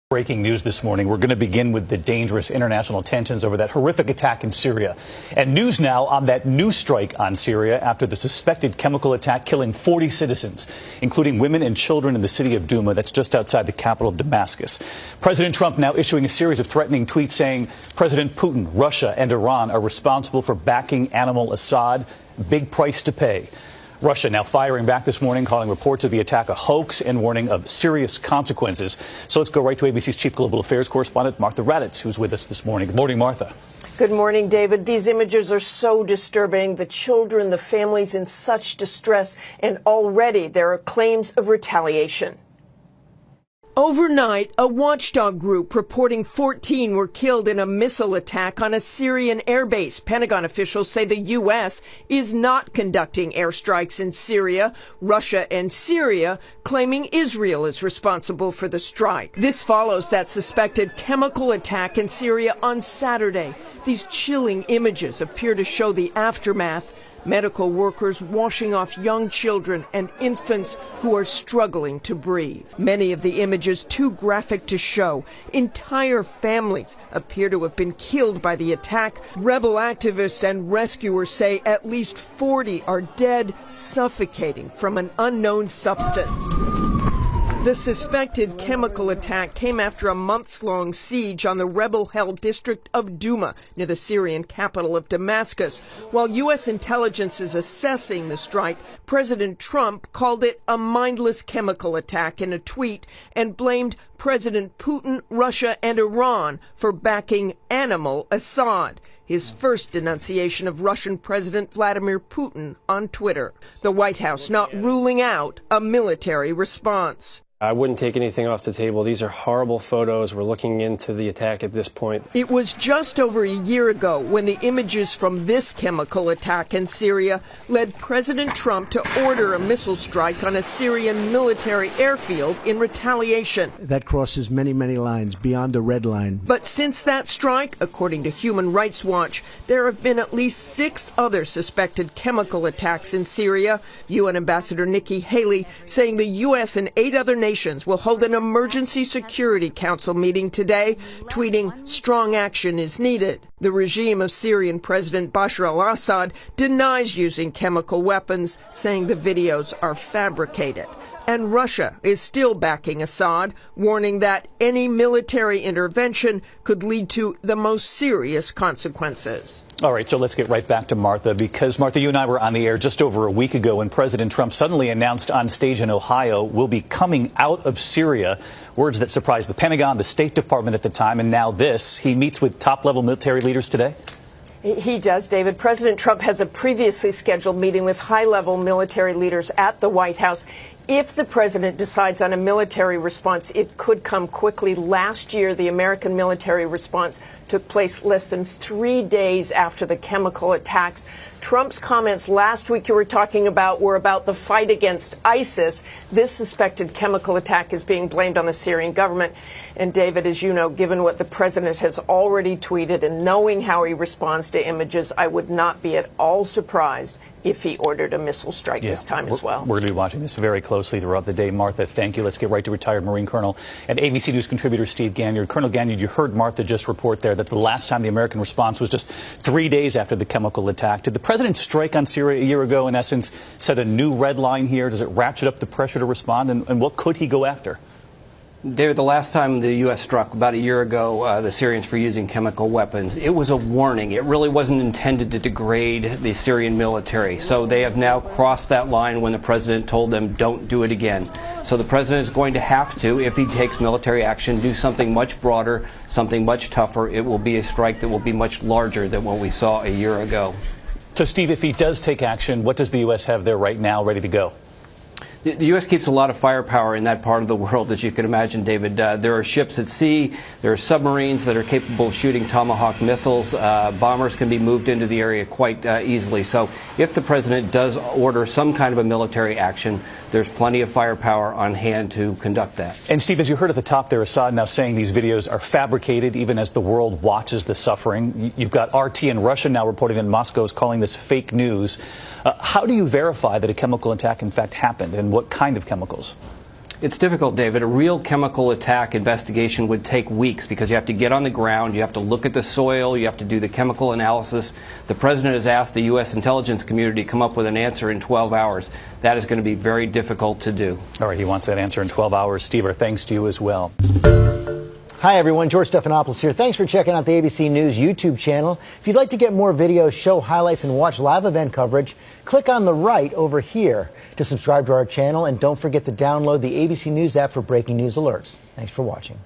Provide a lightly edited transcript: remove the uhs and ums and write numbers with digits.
Breaking news this morning. We're going to begin with the dangerous international tensions over that horrific attack in Syria. And news now on that new strike on Syria after the suspected chemical attack killing 40 citizens, including women and children in the city of Douma, that's just outside the capital of Damascus. President Trump now issuing a series of threatening tweets saying President Putin, Russia and Iran are responsible for backing Animal Assad. Big price to pay. Russia now firing back this morning, calling reports of the attack a hoax and warning of serious consequences. So let's go right to ABC's chief global affairs correspondent, Martha Raddatz, who's with us this morning. Good morning, Martha. Good morning, David. These images are so disturbing. The children, the families in such distress, and already there are claims of retaliation. Overnight, a watchdog group reporting 14 were killed in a missile attack on a Syrian airbase. Pentagon officials say the U.S. is not conducting airstrikes in Syria. Russia and Syria claiming Israel is responsible for the strike. This follows that suspected chemical attack in Syria on Saturday. These chilling images appear to show the aftermath. Medical workers washing off young children and infants who are struggling to breathe. Many of the images too graphic to show. Entire families appear to have been killed by the attack. Rebel activists and rescuers say at least 40 are dead, suffocating from an unknown substance. The suspected chemical attack came after a months-long siege on the rebel-held district of Douma, near the Syrian capital of Damascus. While U.S. intelligence is assessing the strike, President Trump called it a mindless chemical attack in a tweet and blamed President Putin, Russia, and Iran for backing Animal Assad, his first denunciation of Russian President Vladimir Putin on Twitter. The White House not ruling out a military response. I wouldn't take anything off the table. These are horrible photos. We're looking into the attack at this point. It was just over a year ago when the images from this chemical attack in Syria led President Trump to order a missile strike on a Syrian military airfield in retaliation. That crosses many, many lines beyond a red line. But since that strike, according to Human Rights Watch, there have been at least 6 other suspected chemical attacks in Syria. UN Ambassador Nikki Haley saying the U.S. and 8 other nations will hold an emergency Security Council meeting today, tweeting strong action is needed. The regime of Syrian President Bashar al-Assad denies using chemical weapons, saying the videos are fabricated. And Russia is still backing Assad, warning that any military intervention could lead to the most serious consequences. All right, so let's get right back to Martha, because, Martha, you and I were on the air just over a week ago when President Trump suddenly announced on stage in Ohio, we'll be coming out of Syria. Words that surprised the Pentagon, the State Department at the time, and now this. He meets with top-level military leaders today? He does, David. President Trump has a previously scheduled meeting with high-level military leaders at the White House. If the president decides on a military response, it could come quickly. Last year, the American military response took place less than 3 days after the chemical attacks. Trump's comments last week you were talking about were about the fight against ISIS. This suspected chemical attack is being blamed on the Syrian government. And David, as you know, given what the president has already tweeted and knowing how he responds to images, I would not be at all surprised if he ordered a missile strike this time as well. We're going to be watching this very closely throughout the day. Martha, thank you. Let's get right to retired Marine Colonel and ABC News contributor Steve Ganyard. Colonel Ganyard, you heard Martha just report there that the last time the American response was just 3 days after the chemical attack. Did the president's strike on Syria a year ago, in essence, set a new red line here? Does it ratchet up the pressure to respond? And what could he go after? David, the last time the U.S. struck, about a year ago, the Syrians for using chemical weapons, it was a warning. It really wasn't intended to degrade the Syrian military. So they have now crossed that line when the president told them, don't do it again. So the president is going to have to, if he takes military action, do something much broader, something much tougher. It will be a strike that will be much larger than what we saw a year ago. So, Steve, if he does take action, what does the U.S. have there right now ready to go? The U.S. keeps a lot of firepower in that part of the world, as you can imagine, David. There are ships at sea. There are submarines that are capable of shooting Tomahawk missiles. Bombers can be moved into the area quite easily. So if the president does order some kind of a military action, there's plenty of firepower on hand to conduct that. And, Steve, as you heard at the top there, Assad now saying these videos are fabricated even as the world watches the suffering. You've got RT in Russia now reporting that Moscow is calling this fake news. How do you verify that a chemical attack in fact happened, and what kind of chemicals? It's difficult, David. A real chemical attack investigation would take weeks because you have to get on the ground, you have to look at the soil, you have to do the chemical analysis. The president has asked the U.S. intelligence community to come up with an answer in 12 hours. That is going to be very difficult to do. All right, he wants that answer in 12 hours. Steve, our thanks to you as well. Hi, everyone. George Stephanopoulos here. Thanks for checking out the ABC News YouTube channel. If you'd like to get more videos, show highlights, and watch live event coverage, click on the right over here to subscribe to our channel. And don't forget to download the ABC News app for breaking news alerts. Thanks for watching.